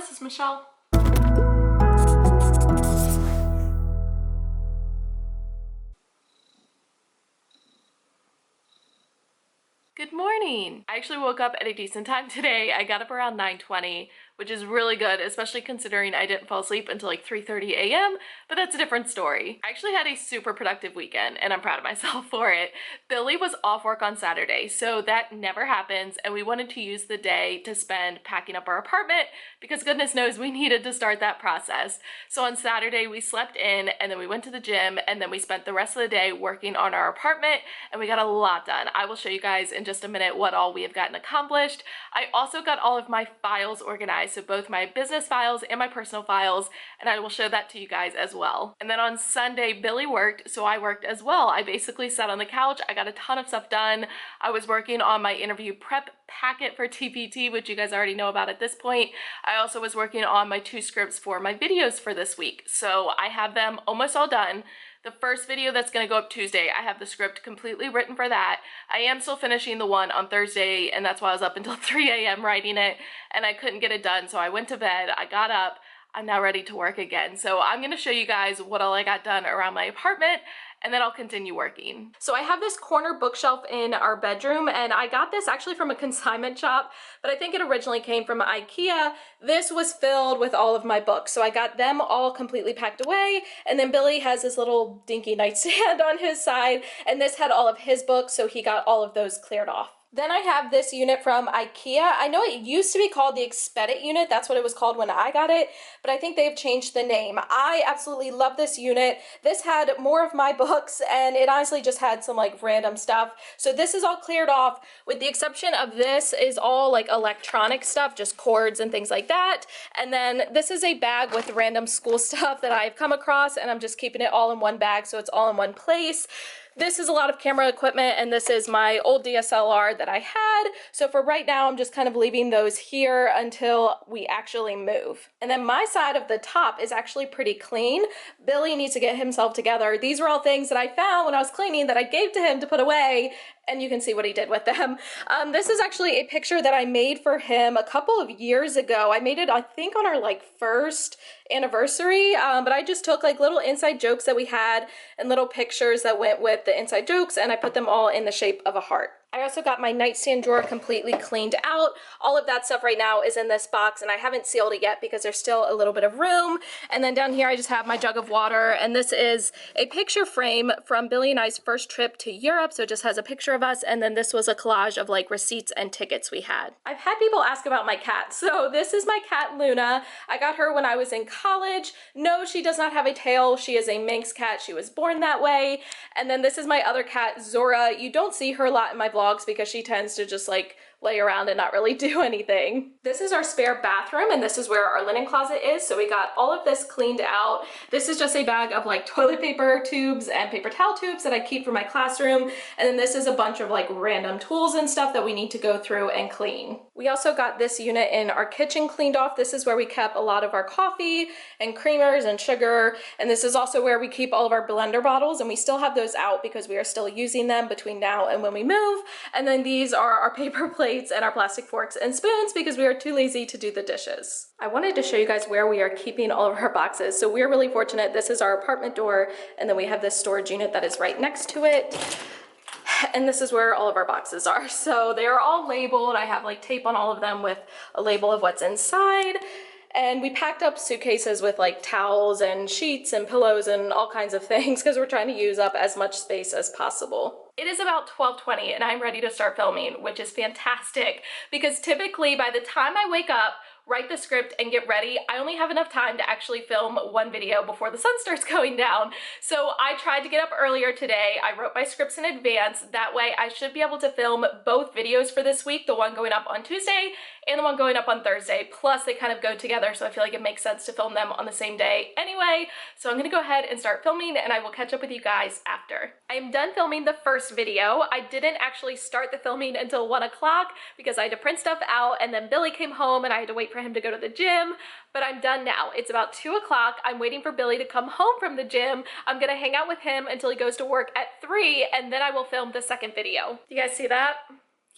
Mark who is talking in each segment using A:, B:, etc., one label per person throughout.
A: this is Michelle. Good morning. I actually woke up at a decent time today. I got up around 9:20, which is really good, especially considering I didn't fall asleep until like 3:30 a.m., but that's a different story. I actually had a super productive weekend and I'm proud of myself for it. Billy was off work on Saturday, so that never happens, and we wanted to use the day to spend packing up our apartment because goodness knows we needed to start that process. So on Saturday we slept in and then we went to the gym and then we spent the rest of the day working on our apartment, and we got a lot done. I will show you guys in just a minute what all we have gotten accomplished. I also got all of my files organized, so both my business files and my personal files, and I will show that to you guys as well. And then on Sunday, Billy worked, so I worked as well. I basically sat on the couch. I got a ton of stuff done. I was working on my interview prep packet for TPT, which you guys already know about at this point. I also was working on my 2 scripts for my videos for this week, so I have them almost all done. The first video that's going to go up Tuesday, I have the script completely written for that. I am still finishing the one on Thursday, and that's why I was up until 3 a.m. writing it, and I couldn't get it done, so I went to bed, I got up, I'm now ready to work again. So I'm going to show you guys what all I got done around my apartment, and then I'll continue working. So I have this corner bookshelf in our bedroom, and I got this actually from a consignment shop, but I think it originally came from IKEA. This was filled with all of my books, so I got them all completely packed away, and then Billy has this little dinky nightstand on his side, and this had all of his books, so he got all of those cleared off. Then I have this unit from IKEA. I know it used to be called the Expedit unit. That's what it was called when I got it, but I think they've changed the name. I absolutely love this unit. This had more of my books, and it honestly just had some like random stuff. So this is all cleared off, with the exception of this is all like electronic stuff, just cords and things like that. And then this is a bag with random school stuff that I've come across, and I'm just keeping it all in one bag so it's all in one place. This is a lot of camera equipment, and this is my old DSLR that I had. So for right now, I'm just kind of leaving those here until we actually move. And then my side of the top is actually pretty clean. Billy needs to get himself together. These were all things that I found when I was cleaning that I gave to him to put away, and you can see what he did with them. This is actually a picture that I made for him a couple of years ago. I made it, I think, on our like first anniversary, but I just took like little inside jokes that we had and little pictures that went with the inside jokes, and I put them all in the shape of a heart. I also got my nightstand drawer completely cleaned out. All of that stuff right now is in this box, and I haven't sealed it yet because there's still a little bit of room. And then down here I just have my jug of water, and this is a picture frame from Billy and I's first trip to Europe, so it just has a picture of us, and then this was a collage of like receipts and tickets we had. I've had people ask about my cat, so this is my cat Luna. I got her when I was in college. No, she does not have a tail. She is a Manx cat. She was born that way. And then this is my other cat, Zora. You don't see her a lot in my vlogs because she tends to just like lay around and not really do anything. This is our spare bathroom, and this is where our linen closet is. So we got all of this cleaned out. This is just a bag of like toilet paper tubes and paper towel tubes that I keep for my classroom. And then this is a bunch of like random tools and stuff that we need to go through and clean. We also got this unit in our kitchen cleaned off. This is where we kept a lot of our coffee and creamers and sugar. And this is also where we keep all of our blender bottles, and we still have those out because we are still using them between now and when we move. And then these are our paper plates and our plastic forks and spoons because we are too lazy to do the dishes. I wanted to show you guys where we are keeping all of our boxes. So we're really fortunate. This is our apartment door, and then we have this storage unit that is right next to it. And this is where all of our boxes are. So they are all labeled. I have like tape on all of them with a label of what's inside. And we packed up suitcases with like towels and sheets and pillows and all kinds of things because we're trying to use up as much space as possible. It is about 12:20 and I'm ready to start filming, which is fantastic because typically by the time I wake up, write the script, and get ready, I only have enough time to actually film one video before the sun starts going down. So I tried to get up earlier today. I wrote my scripts in advance. That way I should be able to film both videos for this week, the one going up on Tuesday and the one going up on Thursday. Plus they kind of go together, so I feel like it makes sense to film them on the same day anyway. So I'm gonna go ahead and start filming, and I will catch up with you guys after. I am done filming the first video. I didn't actually start the filming until 1 o'clock because I had to print stuff out, and then Billy came home and I had to wait for him to go to the gym, but I'm done now. It's about 2 o'clock. I'm waiting for Billy to come home from the gym. I'm gonna hang out with him until he goes to work at 3, and then I will film the second video. Do you guys see that?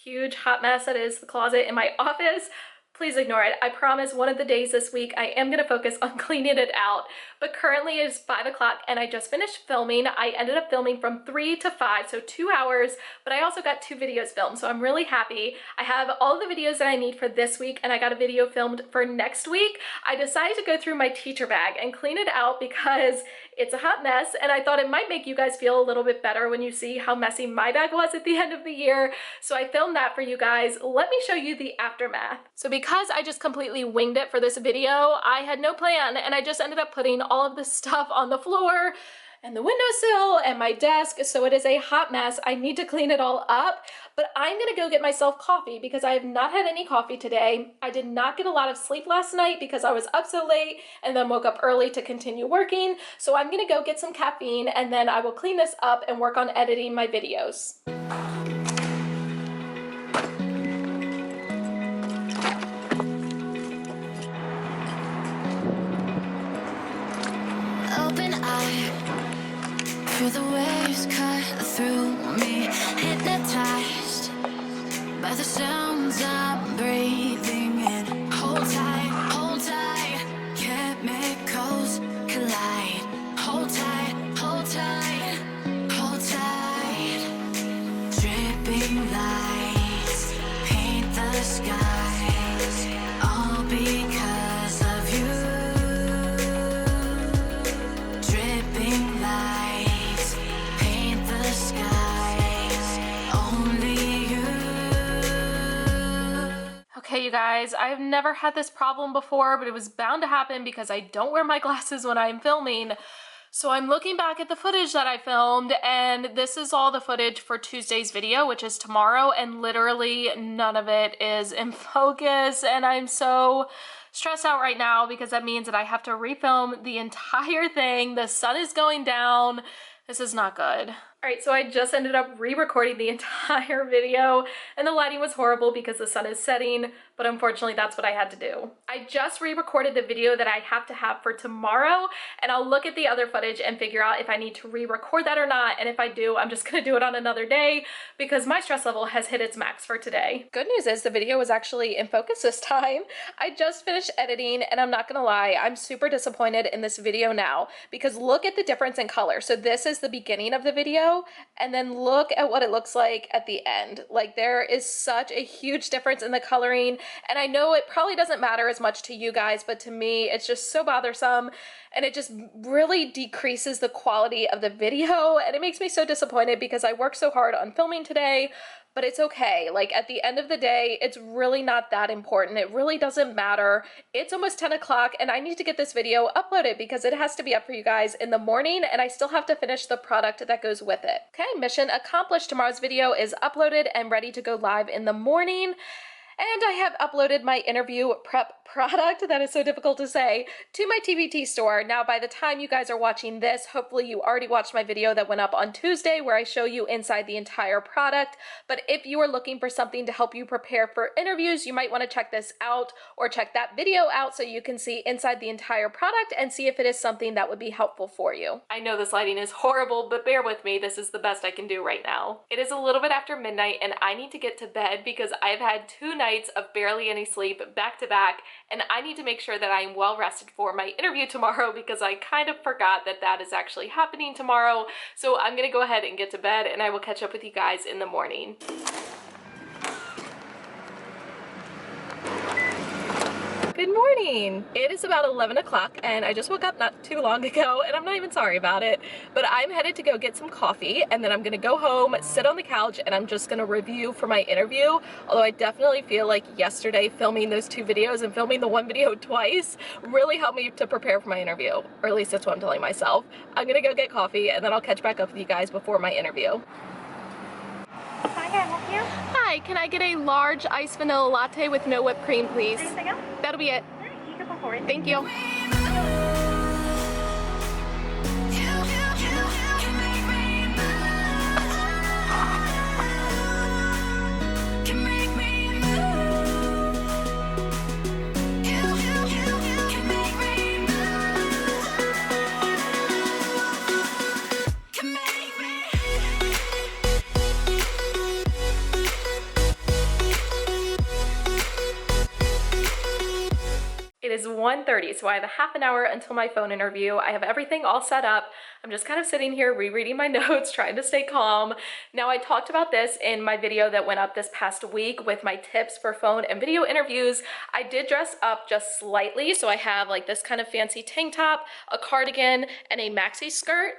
A: Huge hot mess that is the closet in my office. please ignore it. I promise one of the days this week I am gonna focus on cleaning it out. But currently it is 5 o'clock and I just finished filming. I ended up filming from 3 to 5, so 2 hours, but I also got 2 videos filmed, so I'm really happy. I have all the videos that I need for this week and I got a video filmed for next week. I decided to go through my teacher bag and clean it out because it's a hot mess, and I thought it might make you guys feel a little bit better when you see how messy my bag was at the end of the year. So I filmed that for you guys. Let me show you the aftermath. So because I just completely winged it for this video, I had no plan and I just ended up putting all of this stuff on the floor and the windowsill and my desk, so it is a hot mess. I need to clean it all up, but I'm gonna go get myself coffee because I have not had any coffee today. I did not get a lot of sleep last night because I was up so late and then woke up early to continue working. So I'm gonna go get some caffeine and then I will clean this up and work on editing my videos.
B: Open eye, feel the waves cut through me, hypnotized by the sounds I'm breathing in. Hold tight, chemicals collide. Hold tight, hold tight, hold tight. Dripping lights paint the skies, all because of you. Dripping lights paint the skies, only you.
A: Okay, you guys, I've never had this problem before, but it was bound to happen because I don't wear my glasses when I'm filming. So I'm looking back at the footage that I filmed, and this is all the footage for Tuesday's video, which is tomorrow, and literally none of it is in focus, and I'm so stressed out right now because that means that I have to refilm the entire thing. The sun is going down. This is not good. All right, so I just ended up re-recording the entire video and the lighting was horrible because the sun is setting, but unfortunately that's what I had to do. I just re-recorded the video that I have to have for tomorrow, and I'll look at the other footage and figure out if I need to re-record that or not, and if I do, I'm just gonna do it on another day because my stress level has hit its max for today. Good news is the video was actually in focus this time. I just finished editing and I'm not gonna lie, I'm super disappointed in this video now because look at the difference in color. So this is the beginning of the video, and then look at what it looks like at the end. Like, there is such a huge difference in the coloring, and I know it probably doesn't matter as much to you guys, but to me it's just so bothersome, and it just really decreases the quality of the video, and it makes me so disappointed because I worked so hard on filming today. But it's okay. Like, at the end of the day, it's really not that important. It really doesn't matter. It's almost 10 o'clock and I need to get this video uploaded because it has to be up for you guys in the morning, and I still have to finish the product that goes with it. Okay, mission accomplished. Tomorrow's video is uploaded and ready to go live in the morning. And I have uploaded my interview prep product, that is so difficult to say, to my TBT store. Now, by the time you guys are watching this, hopefully you already watched my video that went up on Tuesday where I show you inside the entire product. But if you are looking for something to help you prepare for interviews, you might want to check this out or check that video out so you can see inside the entire product and see if it is something that would be helpful for you. I know this lighting is horrible, but bear with me. This is the best I can do right now. It is a little bit after midnight and I need to get to bed because I've had 2 nights of barely any sleep back to back, and I need to make sure that I'm well rested for my interview tomorrow because I kind of forgot that that is actually happening tomorrow. So I'm gonna go ahead and get to bed and I will catch up with you guys in the morning. Good morning. It is about 11 o'clock and I just woke up not too long ago and I'm not even sorry about it, but I'm headed to go get some coffee and then I'm gonna go home, sit on the couch, and I'm just gonna review for my interview. Although I definitely feel like yesterday filming those 2 videos and filming the 1 video twice really helped me to prepare for my interview, or at least that's what I'm telling myself. I'm gonna go get coffee and then I'll catch back up with you guys before my interview.
C: Hi, can I help you?
A: Hi, can I get a large iced vanilla latte with no whipped cream, please?
C: Anything else?
A: That'll be it.
C: You can pour it.
A: Thank you. It is 1:30, so I have a half an hour until my phone interview. I have everything all set up. I'm just kind of sitting here rereading my notes, trying to stay calm. Now, I talked about this in my video that went up this past week with my tips for phone and video interviews. I did dress up just slightly, so I have like this kind of fancy tank top, a cardigan, and a maxi skirt.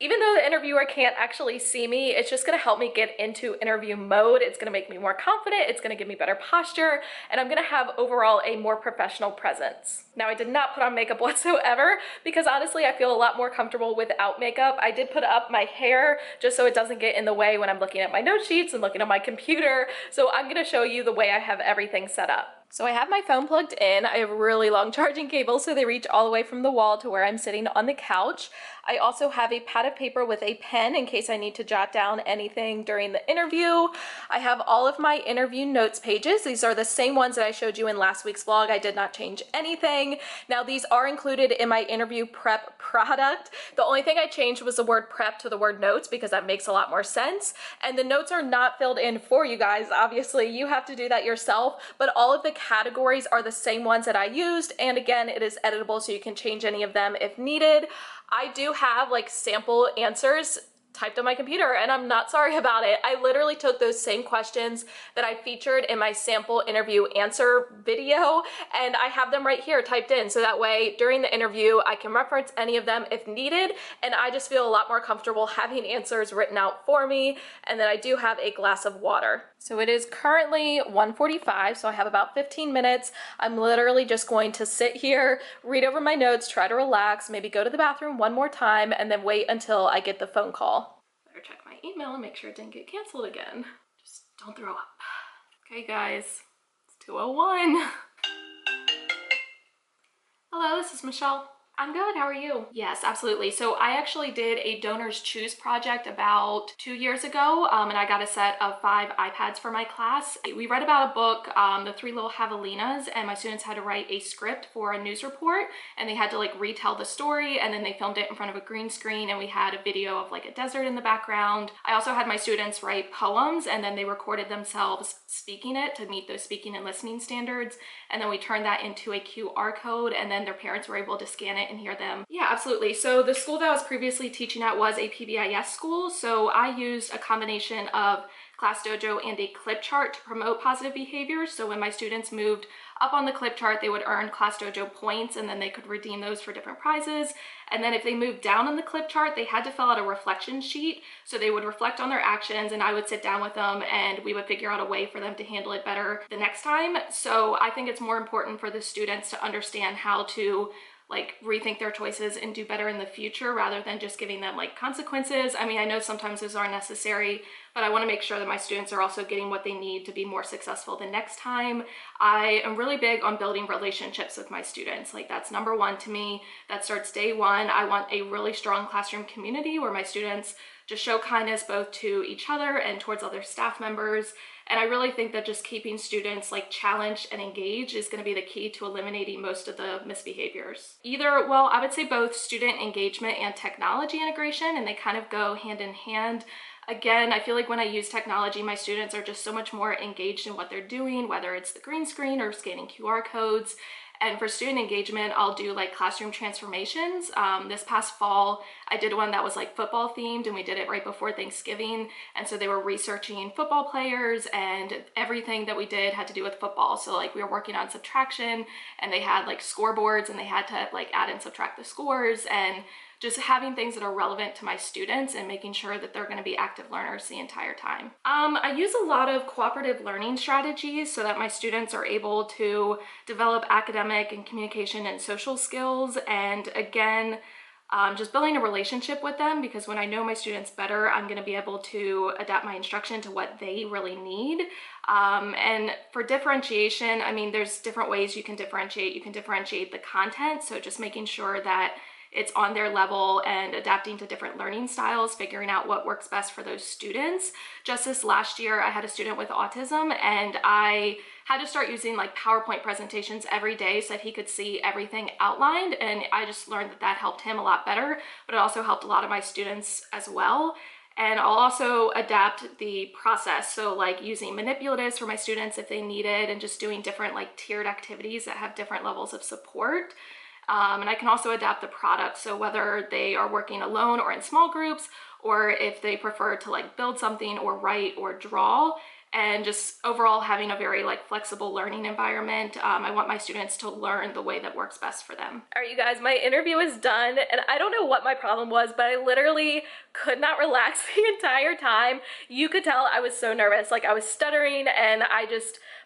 A: Even though the interviewer can't actually see me, it's just gonna help me get into interview mode. It's gonna make me more confident, it's gonna give me better posture, and I'm gonna have overall a more professional presence. Now, I did not put on makeup whatsoever because honestly, I feel a lot more comfortable without makeup. I did put up my hair just so it doesn't get in the way when I'm looking at my note sheets and looking at my computer. So I'm gonna show you the way I have everything set up. So I have my phone plugged in. I have really long charging cables, so they reach all the way from the wall to where I'm sitting on the couch. I also have a pad of paper with a pen in case I need to jot down anything during the interview. I have all of my interview notes pages. These are the same ones that I showed you in last week's vlog. I did not change anything. Now, these are included in my interview prep product. The only thing I changed was the word prep to the word notes because that makes a lot more sense. And the notes are not filled in for you guys. Obviously, you have to do that yourself, but all of the categories are the same ones that I used. And again, it is editable, so you can change any of them if needed. I do have like sample answers typed on my computer, and I'm not sorry about it. I literally took those same questions that I featured in my sample interview answer video, and I have them right here typed in, so that way during the interview I can reference any of them if needed, and I just feel a lot more comfortable having answers written out for me. And then I do have a glass of water. So it is currently 1:45, so I have about 15 minutes. I'm literally just going to sit here, read over my notes, try to relax, maybe go to the bathroom one more time, and then wait until I get the phone call. Better check my email and make sure it didn't get canceled again. Just don't throw up. Okay, guys, it's 2:01. Hello, this is Michelle. I'm good, how are you? Yes, absolutely. So I actually did a Donors Choose project about 2 years ago, and I got a set of 5 iPads for my class. We read about a book, The Three Little Javelinas, and my students had to write a script for a news report, and they had to like retell the story, and then they filmed it in front of a green screen, and we had a video of like a desert in the background. I also had my students write poems, and then they recorded themselves speaking it to meet those speaking and listening standards, and then we turned that into a QR code, and then their parents were able to scan it and hear them. Yeah, absolutely. So the school that I was previously teaching at was a PBIS school, so I used a combination of Class Dojo and a clip chart to promote positive behaviors. So when my students moved up on the clip chart, they would earn Class Dojo points, and then they could redeem those for different prizes. And then if they moved down on the clip chart, they had to fill out a reflection sheet. So they would reflect on their actions, and I would sit down with them and we would figure out a way for them to handle it better the next time. So I think it's more important for the students to understand how to like rethink their choices and do better in the future rather than just giving them like consequences. I mean, I know sometimes those are necessary, but I want to make sure that my students are also getting what they need to be more successful the next time. I am really big on building relationships with my students. Like that's number one to me. That starts day one. I want a really strong classroom community where my students just show kindness both to each other and towards other staff members. And I really think that just keeping students like challenged and engaged is going to be the key to eliminating most of the misbehaviors. Well, I would say both student engagement and technology integration, and they kind of go hand in hand. Again, I feel like when I use technology, my students are just so much more engaged in what they're doing, whether it's the green screen or scanning QR codes. And for student engagement, I'll do like classroom transformations. This past fall, I did one that was like football themed, and we did it right before Thanksgiving. And so they were researching football players, and everything that we did had to do with football. So like we were working on subtraction, and they had like scoreboards, and they had to like add and subtract the scores, and just having things that are relevant to my students and making sure that they're going to be active learners the entire time. I use a lot of cooperative learning strategies so that my students are able to develop academic and communication and social skills. And again, just building a relationship with them, because when I know my students better, I'm going to be able to adapt my instruction to what they really need. And for differentiation, I mean, there's different ways you can differentiate. You can differentiate the content, so just making sure that it's on their level and adapting to different learning styles, figuring out what works best for those students. Just this last year, I had a student with autism, and I had to start using like PowerPoint presentations every day so that he could see everything outlined. And I just learned that that helped him a lot better, but it also helped a lot of my students as well. And I'll also adapt the process. So like using manipulatives for my students if they need it, and just doing different like tiered activities that have different levels of support. And I can also adapt the product. So whether they are working alone or in small groups, or if they prefer to like build something or write or draw, and just overall having a very like flexible learning environment. I want my students to learn the way that works best for them. All right, you guys, my interview is done, and I don't know what my problem was, but I literally could not relax the entire time. You could tell I was so nervous. Like I was stuttering, and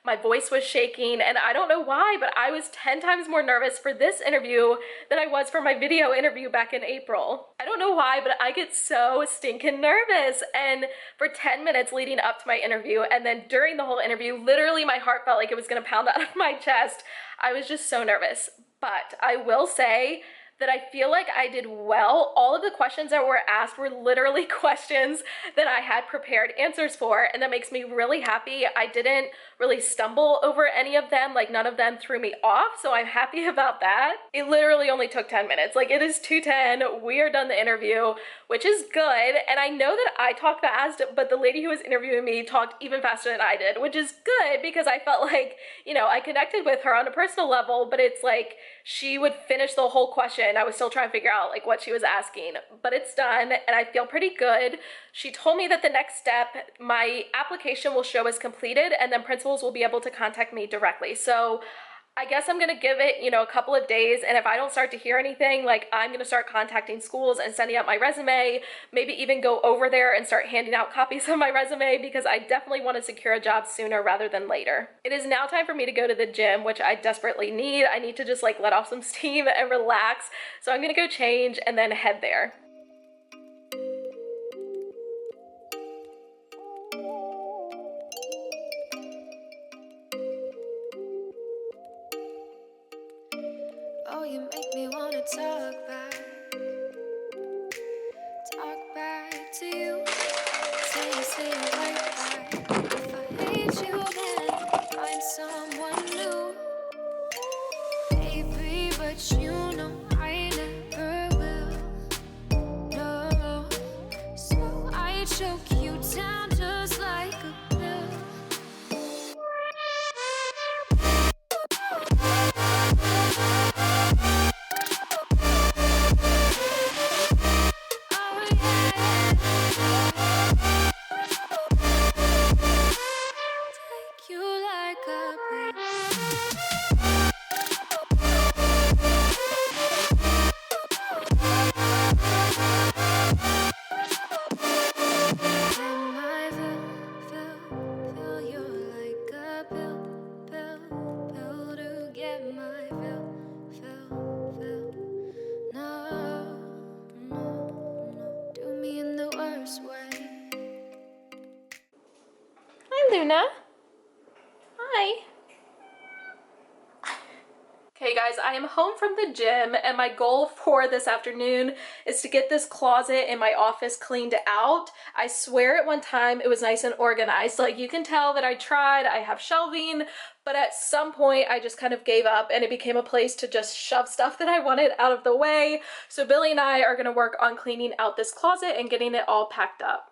A: my voice was shaking, and I don't know why, but I was 10 times more nervous for this interview than I was for my video interview back in April. I don't know why, but I get so stinking nervous. And for 10 minutes leading up to my interview, and then during the whole interview, literally my heart felt like it was gonna pound out of my chest. I was just so nervous. But I will say that I feel like I did well. All of the questions that were asked were literally questions that I had prepared answers for, and that makes me really happy. I didn't really stumble over any of them, like none of them threw me off, so I'm happy about that. It literally only took 10 minutes. Like it is 2:10, we are done the interview, which is good. And I know that I talk fast, but the lady who was interviewing me talked even faster than I did, which is good because I felt like, you know, I connected with her on a personal level, but it's like she would finish the whole question. I was still trying to figure out like what she was asking, but it's done and I feel pretty good. She told me that the next step, my application will show as completed, and then principals will be able to contact me directly. So I guess I'm gonna give it, you know, a couple of days, and if I don't start to hear anything, like I'm gonna start contacting schools and sending out my resume, maybe even go over there and start handing out copies of my resume, because I definitely want to secure a job sooner rather than later. It is now time for me to go to the gym, which I desperately need. I need to just like let off some steam and relax. So I'm gonna go change and then head there.
B: Oh, you make me wanna talk back to you. Say it right back. If I hate you, then find someone new. Baby, but you know I never will. No, so I choke you down just like a pill.
A: Luna. Hi. Okay guys, I am home from the gym, and my goal for this afternoon is to get this closet in my office cleaned out. I swear at one time it was nice and organized. Like you can tell that I tried, I have shelving, but at some point I just kind of gave up and it became a place to just shove stuff that I wanted out of the way. So Billy and I are gonna work on cleaning out this closet and getting it all packed up.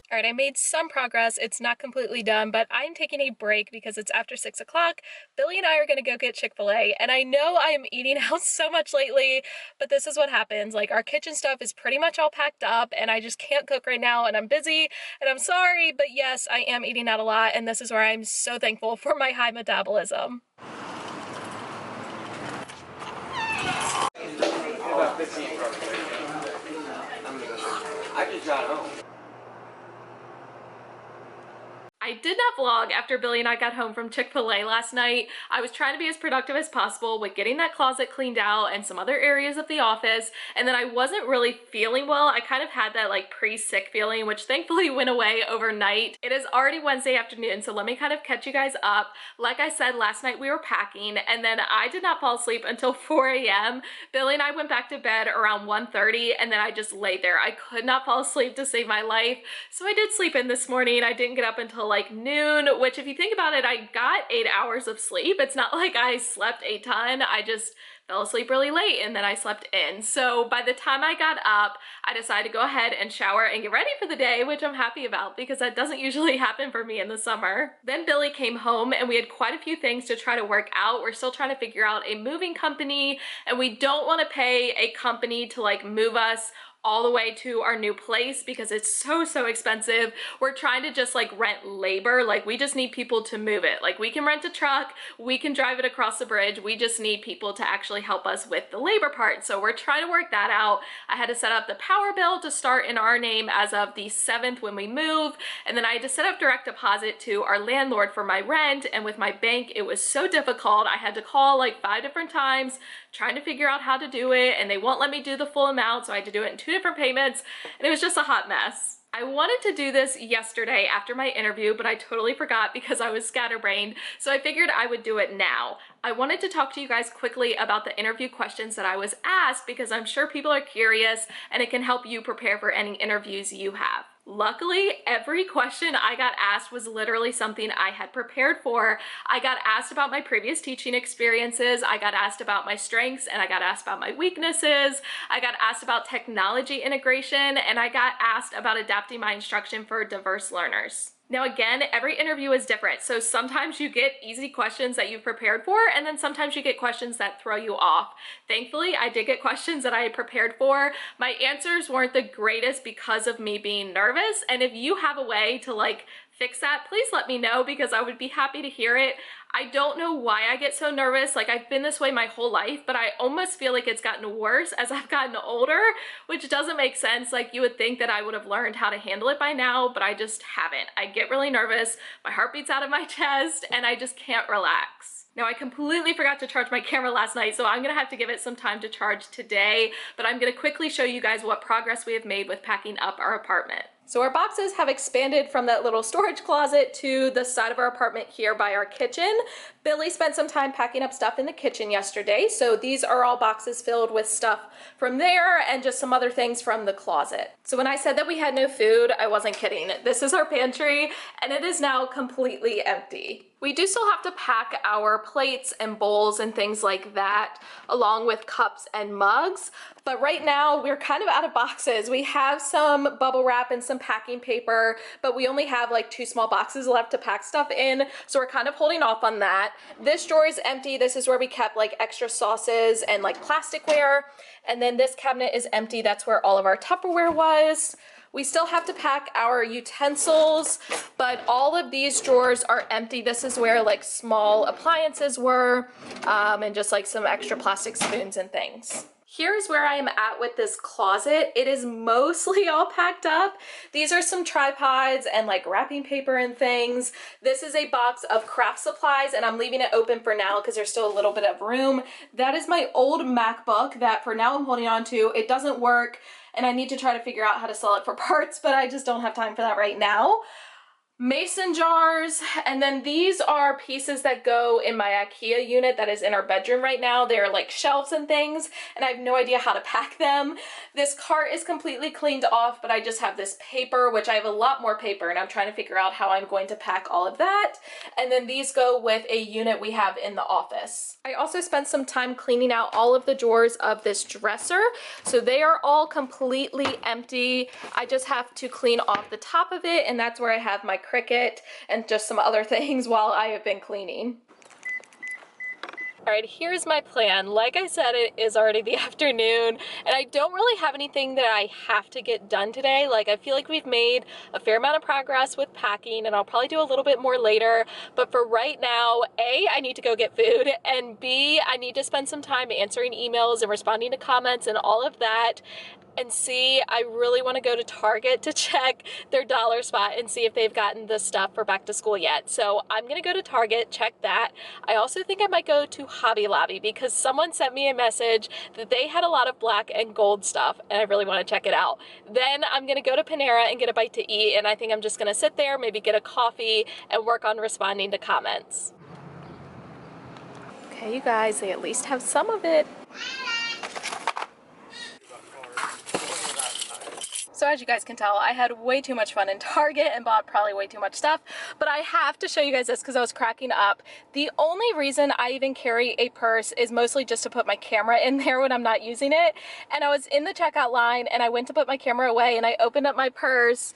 A: All right, I made some progress. It's not completely done, but I'm taking a break because it's after 6 o'clock. Billy and I are gonna go get Chick-fil-A, and I know I am eating out so much lately, but this is what happens. Like our kitchen stuff is pretty much all packed up and I just can't cook right now, and I'm busy and I'm sorry, but yes, I am eating out a lot, and this is where I'm so thankful for my high metabolism. I did not vlog after Billy and I got home from Chick-fil-A last night. I was trying to be as productive as possible with getting that closet cleaned out and some other areas of the office, and then I wasn't really feeling well. I kind of had that like pre-sick feeling, which thankfully went away overnight. It is already Wednesday afternoon, so let me kind of catch you guys up. Like I said, last night we were packing, and then I did not fall asleep until 4 a.m. Billy and I went back to bed around 1:30, and then I just laid there. I could not fall asleep to save my life, so I did sleep in this morning. I didn't get up until like noon, which if you think about it, I got 8 hours of sleep. It's not like I slept a ton. I just fell asleep really late and then I slept in. So by the time I got up, I decided to go ahead and shower and get ready for the day, which I'm happy about because that doesn't usually happen for me in the summer. Then Billy came home and we had quite a few things to try to work out. We're still trying to figure out a moving company, and we don't want to pay a company to like move us all the way to our new place because it's so expensive. We're trying to just like rent labor. Like we just need people to move it. Like we can rent a truck, we can drive it across the bridge. We just need people to actually help us with the labor part. So we're trying to work that out. I had to set up the power bill to start in our name as of the 7th when we move. And then I had to set up direct deposit to our landlord for my rent. And with my bank, it was so difficult. I had to call like 5 different times trying to figure out how to do it, and they won't let me do the full amount, so I had to do it in 2 different payments, and it was just a hot mess. I wanted to do this yesterday after my interview, but I totally forgot because I was scatterbrained, so I figured I would do it now. I wanted to talk to you guys quickly about the interview questions that I was asked because I'm sure people are curious and it can help you prepare for any interviews you have. Luckily, every question I got asked was literally something I had prepared for. I got asked about my previous teaching experiences, I got asked about my strengths, and I got asked about my weaknesses. I got asked about technology integration, and I got asked about adapting my instruction for diverse learners. Now again, every interview is different, so sometimes you get easy questions that you've prepared for, and then sometimes you get questions that throw you off. Thankfully, I did get questions that I had prepared for. My answers weren't the greatest because of me being nervous, and if you have a way to like fix that, please let me know because I would be happy to hear it. I don't know why I get so nervous. Like I've been this way my whole life, but I almost feel like it's gotten worse as I've gotten older, which doesn't make sense. Like you would think that I would have learned how to handle it by now, but I just haven't. I get really nervous, my heart beats out of my chest, and I just can't relax. Now I completely forgot to charge my camera last night, so I'm gonna have to give it some time to charge today, but I'm gonna quickly show you guys what progress we have made with packing up our apartment. So our boxes have expanded from that little storage closet to the side of our apartment here by our kitchen. Billy spent some time packing up stuff in the kitchen yesterday, so these are all boxes filled with stuff from there and just some other things from the closet. So when I said that we had no food, I wasn't kidding. This is our pantry, and it is now completely empty. We do still have to pack our plates and bowls and things like that, along with cups and mugs, but right now we're kind of out of boxes. We have some bubble wrap and some packing paper, but we only have like 2 small boxes left to pack stuff in, so we're kind of holding off on that. This drawer is empty. This is where we kept like extra sauces and like plasticware, and then this cabinet is empty. That's where all of our Tupperware was. We still have to pack our utensils, but all of these drawers are empty. This is where like small appliances were, and just like some extra plastic spoons and things. Here's where I am at with this closet. It is mostly all packed up. These are some tripods and like wrapping paper and things. This is a box of craft supplies, and I'm leaving it open for now because there's still a little bit of room. That is my old MacBook that for now I'm holding on to. It doesn't work, and I need to try to figure out how to sell it for parts, but I just don't have time for that right now. Mason jars, and then these are pieces that go in my IKEA unit that is in our bedroom right now. They're like shelves and things, and I have no idea how to pack them. This cart is completely cleaned off, but I just have this paper, which I have a lot more paper, and I'm trying to figure out how I'm going to pack all of that. And then these go with a unit we have in the office. I also spent some time cleaning out all of the drawers of this dresser, so they are all completely empty. I just have to clean off the top of it, and that's where I have my Cricut and just some other things while I have been cleaning. All right, here's my plan. Like I said, it is already the afternoon, and I don't really have anything that I have to get done today. Like, I feel like we've made a fair amount of progress with packing, and I'll probably do a little bit more later. But for right now, A, I need to go get food, and B, I need to spend some time answering emails and responding to comments and all of that. And C, I really want to go to Target to check their dollar spot and see if they've gotten the stuff for back to school yet. So I'm going to go to Target, check that. I also think I might go to Hobby Lobby because someone sent me a message that they had a lot of black and gold stuff and I really want to check it out. Then I'm going to go to Panera and get a bite to eat, and I think I'm just going to sit there, maybe get a coffee and work on responding to comments. Okay, you guys, they at least have some of it. So as you guys can tell, I had way too much fun in Target and bought probably way too much stuff, but I have to show you guys this because I was cracking up. The only reason I even carry a purse is mostly just to put my camera in there when I'm not using it. And I was in the checkout line and I went to put my camera away and I opened up my purse.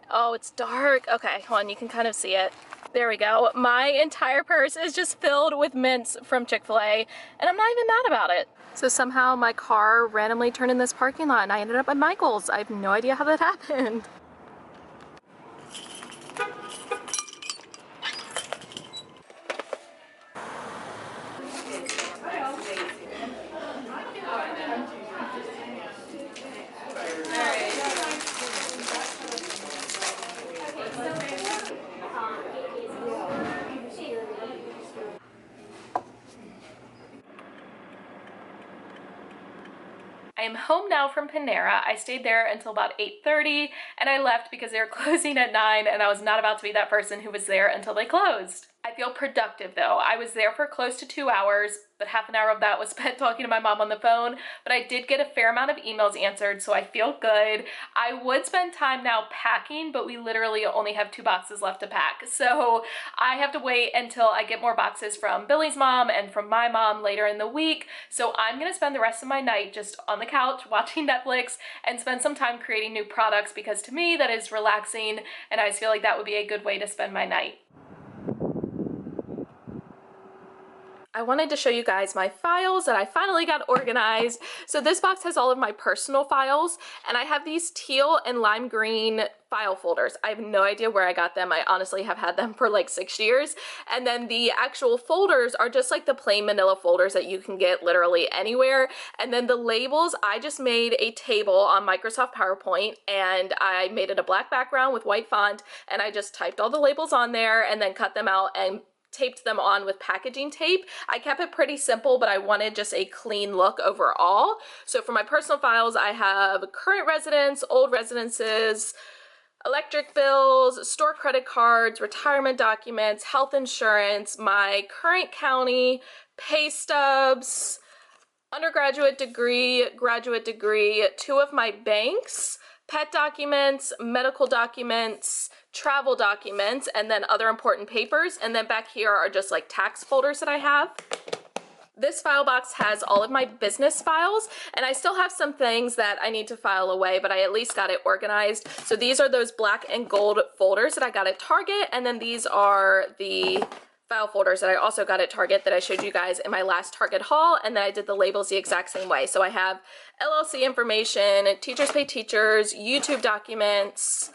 A: Oh, it's dark. Okay, hold on, you can kind of see it. There we go. My entire purse is just filled with mints from Chick-fil-A, and I'm not even mad about it. So somehow my car randomly turned in this parking lot and I ended up at Michael's. I have no idea how that happened. I am home now from Panera. I stayed there until about 8:30 and I left because they were closing at 9 and I was not about to be that person who was there until they closed. I feel productive though. I was there for close to 2 hours, but half an hour of that was spent talking to my mom on the phone, but I did get a fair amount of emails answered, so I feel good. I would spend time now packing, but we literally only have 2 boxes left to pack. So I have to wait until I get more boxes from Billy's mom and from my mom later in the week. So I'm gonna spend the rest of my night just on the couch watching Netflix and spend some time creating new products because to me that is relaxing and I just feel like that would be a good way to spend my night. I wanted to show you guys my files that I finally got organized. So this box has all of my personal files and I have these teal and lime green file folders. I have no idea where I got them. I honestly have had them for like 6 years. And then the actual folders are just like the plain manila folders that you can get literally anywhere. And then the labels, I just made a table on Microsoft PowerPoint and I made it a black background with white font and I just typed all the labels on there and then cut them out and taped them on with packaging tape. I kept it pretty simple, but I wanted just a clean look overall. So for my personal files, I have current residence, old residences, electric bills, store credit cards, retirement documents, health insurance, my current county, pay stubs, undergraduate degree, graduate degree, 2 of my banks, pet documents, medical documents, travel documents, and then other important papers. And then back here are just like tax folders that I have. This file box has all of my business files, and I still have some things that I need to file away, but I at least got it organized. So these are those black and gold folders that I got at Target, and then these are the file folders that I also got at Target that I showed you guys in my last Target haul, and then I did the labels the exact same way. So I have LLC information, Teachers Pay Teachers, YouTube documents,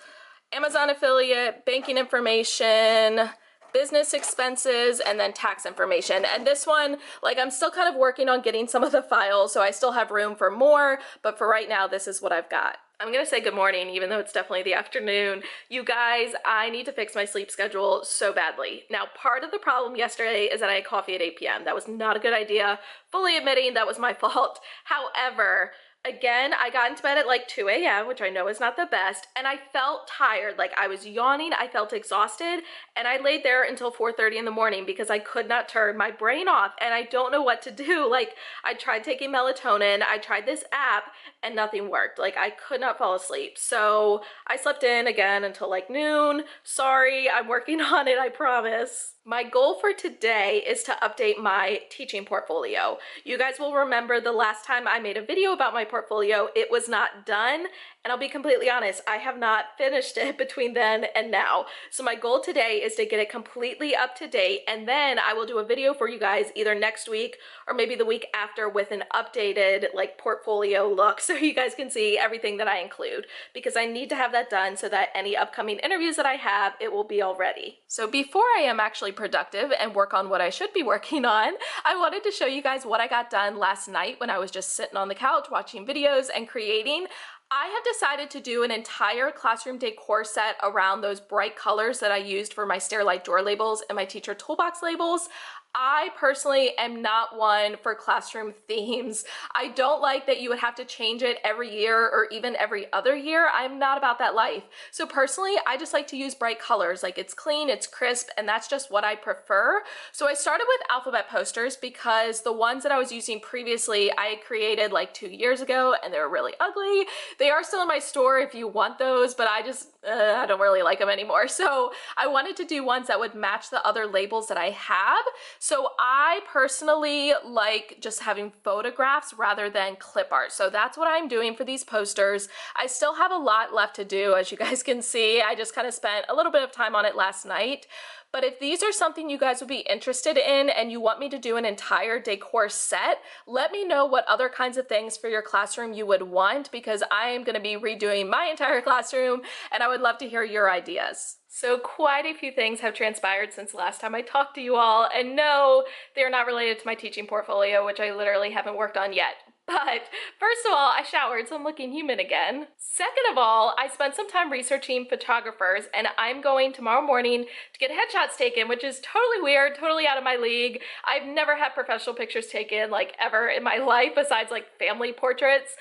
A: Amazon affiliate, banking information, business expenses, and then tax information. And this one, like I'm still kind of working on getting some of the files, so I still have room for more, but for right now, this is what I've got. I'm gonna say good morning, even though it's definitely the afternoon. You guys, I need to fix my sleep schedule so badly. Now, part of the problem yesterday is that I had coffee at 8 p.m. That was not a good idea. Fully admitting that was my fault. However, again, I got into bed at like 2 a.m., which I know is not the best, and I felt tired. Like I was yawning, I felt exhausted, and I laid there until 4:30 in the morning because I could not turn my brain off, and I don't know what to do. Like I tried taking melatonin, I tried this app, and nothing worked. Like I could not fall asleep. So I slept in again until like noon. Sorry, I'm working on it, I promise. My goal for today is to update my teaching portfolio. You guys will remember the last time I made a video about my portfolio, it was not done And I'll be completely honest, I have not finished it between then and now. So my goal today is to get it completely up to date, and then I will do a video for you guys either next week or maybe the week after with an updated like portfolio look so you guys can see everything that I include, because I need to have that done so that any upcoming interviews that I have, it will be all ready. So before I am actually productive and work on what I should be working on, I wanted to show you guys what I got done last night when I was just sitting on the couch watching videos and creating. I have decided to do an entire classroom decor set around those bright colors that I used for my Stairlight door labels and my teacher toolbox labels. I personally am not one for classroom themes. I don't like that you would have to change it every year or even every other year. I'm not about that life. So personally, I just like to use bright colors. Like, it's clean, it's crisp, and that's just what I prefer. So I started with alphabet posters because the ones that I was using previously, I created like 2 years ago and they were really ugly. They are still in my store if you want those, but I don't really like them anymore. So I wanted to do ones that would match the other labels that I have. So I personally like just having photographs rather than clip art. So that's what I'm doing for these posters. I still have a lot left to do, as you guys can see. I just kind of spent a little bit of time on it last night. But if these are something you guys would be interested in and you want me to do an entire decor set, let me know what other kinds of things for your classroom you would want, because I am going to be redoing my entire classroom and I would love to hear your ideas. So quite a few things have transpired since last time I talked to you all, and no, they're not related to my teaching portfolio, which I literally haven't worked on yet. But first of all, I showered, so I'm looking human again. Second of all, I spent some time researching photographers, and I'm going tomorrow morning to get headshots taken, which is totally weird, totally out of my league. I've never had professional pictures taken like ever in my life besides like family portraits.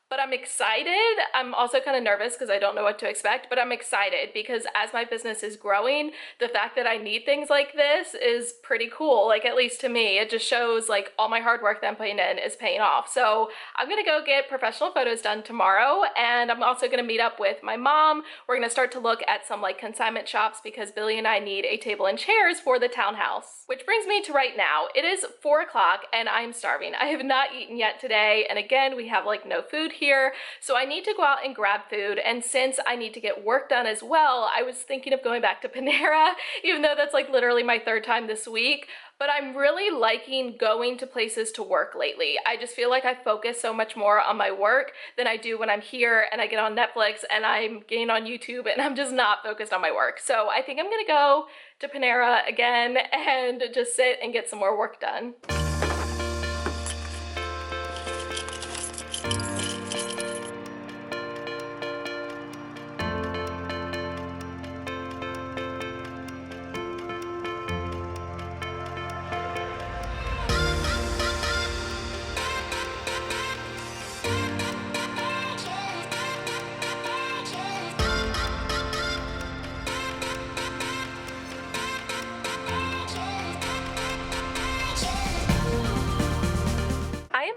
A: But I'm excited. I'm also kind of nervous because I don't know what to expect, but I'm excited because as my business is growing, the fact that I need things like this is pretty cool. Like, at least to me, it just shows like all my hard work that I'm putting in is paying off. So I'm gonna go get professional photos done tomorrow, and I'm also gonna meet up with my mom. We're gonna start to look at some like consignment shops because Billy and I need a table and chairs for the townhouse. Which brings me to right now. It is 4 o'clock and I'm starving. I have not eaten yet today, and again, we have like no food here, so I need to go out and grab food. And since I need to get work done as well, I was thinking of going back to Panera, even though that's like literally my 3rd time this week. But I'm really liking going to places to work lately. I just feel like I focus so much more on my work than I do when I'm here and I get on Netflix and I'm getting on YouTube and I'm just not focused on my work. So I think I'm gonna go to Panera again and just sit and get some more work done.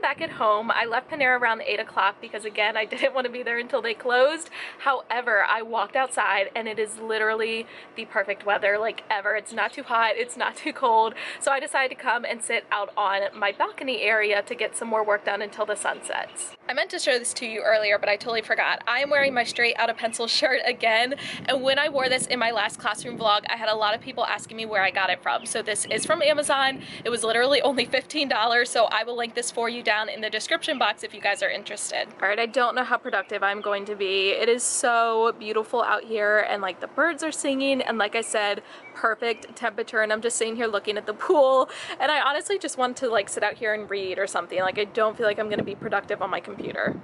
A: Back at home. I left Panera around 8 o'clock because again, I didn't want to be there until they closed. However, I walked outside and it is literally the perfect weather like ever. It's not too hot, it's not too cold. So I decided to come and sit out on my balcony area to get some more work done until the sun sets. I meant to show this to you earlier, but I totally forgot. I am wearing my straight out of pencil shirt again. And when I wore this in my last classroom vlog, I had a lot of people asking me where I got it from. So this is from Amazon. It was literally only $15. So I will link this for you down in the description box if you guys are interested. All right, I don't know how productive I'm going to be. It is so beautiful out here and like the birds are singing and like I said, perfect temperature, and I'm just sitting here looking at the pool, and I honestly just want to like sit out here and read or something. Like, I don't feel like I'm gonna be productive on my computer.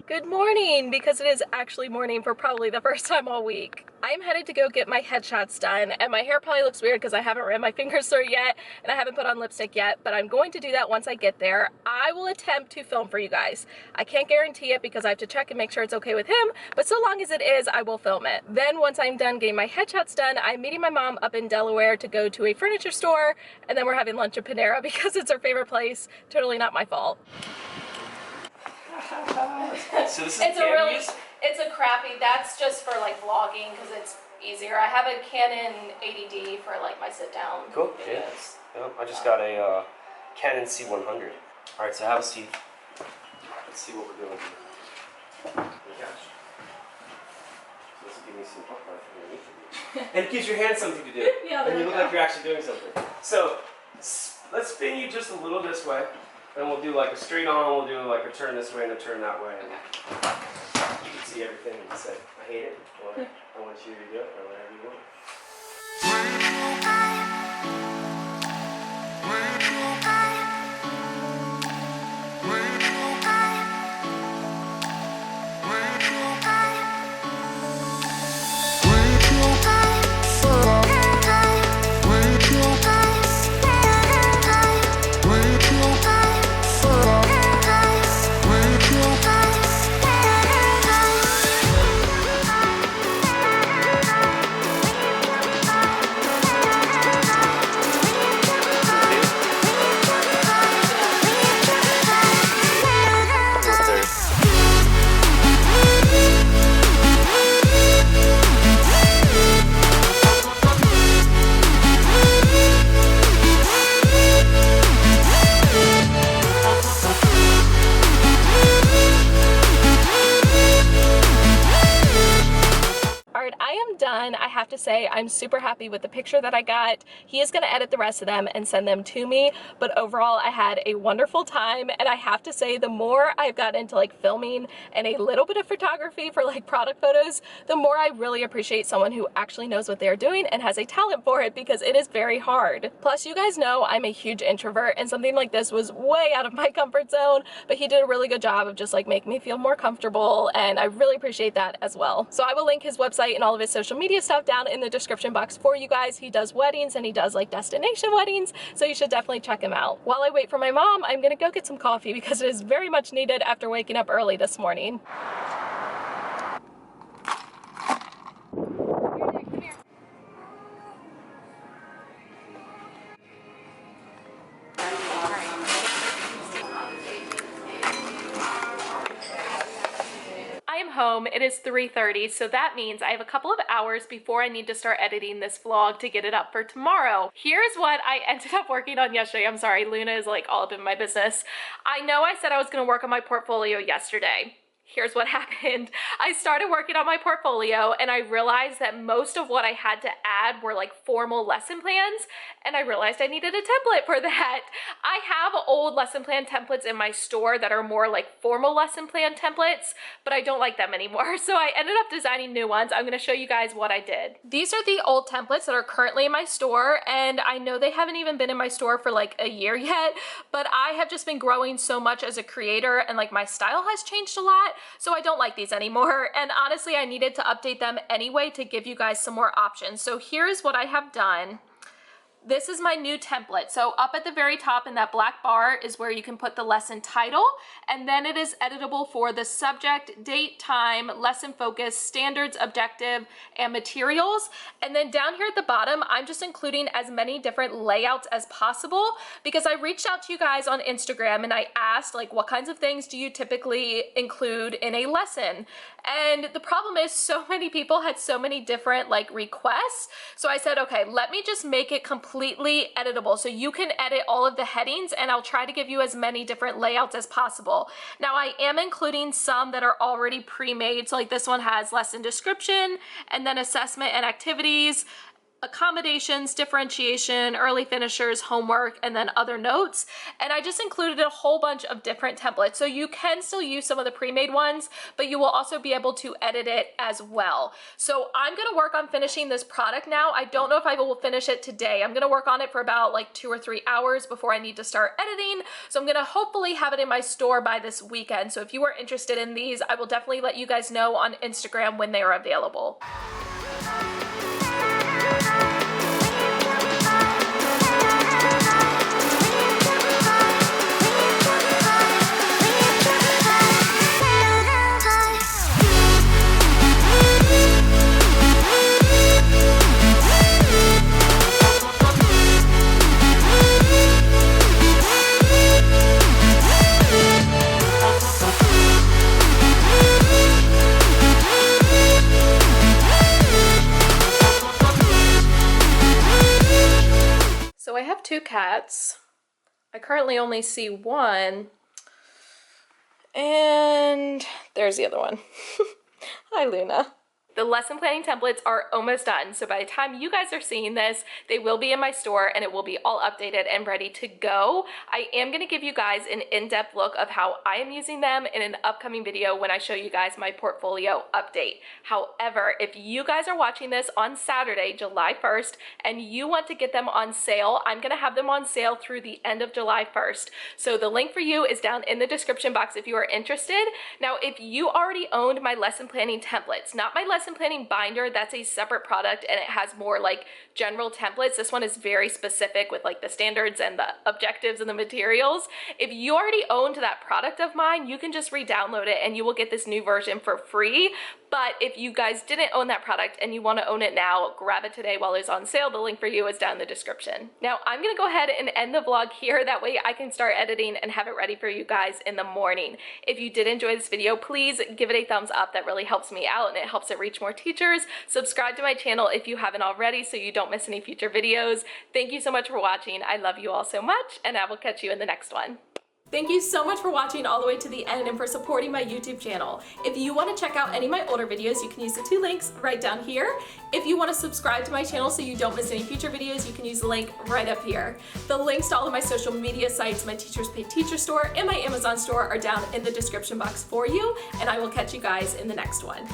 A: Good morning, because it is actually morning for probably the first time all week. I'm headed to go get my headshots done, and my hair probably looks weird because I haven't ran my fingers through it yet, and I haven't put on lipstick yet, but I'm going to do that once I get there. I will attempt to film for you guys. I can't guarantee it because I have to check and make sure it's okay with him, but so long as it is, I will film it. Then once I'm done getting my headshots done, I'm meeting my mom up in Delaware to go to a furniture store, and then we're having lunch at Panera because it's her favorite place. Totally not my fault.
D: So this is it's a
A: crappy. That's just for like vlogging because it's easier. I have a Canon 80D for like my sit down
D: Cool.
A: videos.
D: Yeah. I just got a Canon C100. All right, so have a seat. Let's see what we're doing here. Oh my gosh. So this will give me some popcorn underneath of you. And it gives your hand something to do.
A: Yeah,
D: and you look like you're actually doing something. So let's spin you just a little this way. And we'll do like a straight on, we'll do like a turn this way and a turn that way. And you can see everything and you say, I hate it, or I want you to do it, or whatever you want.
A: I have to say I'm super happy with the picture that I got. He is going to edit the rest of them and send them to me, but overall I had a wonderful time, and I have to say the more I've got into like filming and a little bit of photography for like product photos, the more I really appreciate someone who actually knows what they're doing and has a talent for it, because it is very hard. Plus, you guys know I'm a huge introvert, and something like this was way out of my comfort zone, but he did a really good job of just like making me feel more comfortable, and I really appreciate that as well. So I will link his website and all of his social media stuff down in the description box for you guys. He does weddings and he does like destination weddings, so you should definitely check him out. While I wait for my mom, I'm gonna go get some coffee because it is very much needed after waking up early this morning. I am home. It is 3:30, so that means I have a couple of hours before I need to start editing this vlog to get it up for tomorrow. Here's what I ended up working on yesterday. I'm sorry, Luna is like all up in my business. I know I said I was going to work on my portfolio yesterday. Here's what happened. I started working on my portfolio and I realized that most of what I had to add were like formal lesson plans, and I realized I needed a template for that. I have old lesson plan templates in my store that are more like formal lesson plan templates, but I don't like them anymore. So I ended up designing new ones. I'm gonna show you guys what I did. These are the old templates that are currently in my store, and I know they haven't even been in my store for like a year yet, but I have just been growing so much as a creator and like my style has changed a lot. So I don't like these anymore, and honestly I needed to update them anyway to give you guys some more options. So here's what I have done. This is my new template. So up at the very top in that black bar is where you can put the lesson title, and then it is editable for the subject, date, time, lesson focus, standards, objective, and materials. And then down here at the bottom, I'm just including as many different layouts as possible, because I reached out to you guys on Instagram and I asked like, what kinds of things do you typically include in a lesson? And the problem is so many people had so many different like requests. So I said, okay, let me just make it completely editable so you can edit all of the headings, and I'll try to give you as many different layouts as possible. Now I am including some that are already pre-made. So like this one has lesson description and then assessment and activities, accommodations, differentiation, early finishers, homework, and then other notes. And I just included a whole bunch of different templates. So you can still use some of the pre-made ones, but you will also be able to edit it as well. So I'm gonna work on finishing this product now. I don't know if I will finish it today. I'm gonna work on it for about like 2 or 3 hours before I need to start editing. So I'm gonna hopefully have it in my store by this weekend. So if you are interested in these, I will definitely let you guys know on Instagram when they are available. 2 cats. I currently only see one. And there's the other one. Hi, Luna. The lesson planning templates are almost done, so by the time you guys are seeing this, they will be in my store and it will be all updated and ready to go. I am going to give you guys an in-depth look of how I am using them in an upcoming video when I show you guys my portfolio update. However, if you guys are watching this on Saturday, July 1st, and you want to get them on sale, I'm going to have them on sale through the end of July 1st. So the link for you is down in the description box if you are interested. Now, if you already owned my lesson planning templates, not my lesson planning binder, that's a separate product and it has more like general templates. This one is very specific with like the standards and the objectives and the materials. If you already owned that product of mine, you can just re-download it and you will get this new version for free. But if you guys didn't own that product and you want to own it now, grab it today while it's on sale. The link for you is down in the description. Now I'm going to go ahead and end the vlog here. That way I can start editing and have it ready for you guys in the morning. If you did enjoy this video, please give it a thumbs up. That really helps me out and it helps it reach more teachers. Subscribe to my channel if you haven't already so you don't miss any future videos. Thank you so much for watching. I love you all so much and I will catch you in the next one. Thank you so much for watching all the way to the end and for supporting my YouTube channel. If you want to check out any of my older videos, you can use the 2 links right down here. If you want to subscribe to my channel so you don't miss any future videos, you can use the link right up here. The links to all of my social media sites, my Teachers Pay Teacher store, and my Amazon store are down in the description box for you, and I will catch you guys in the next one.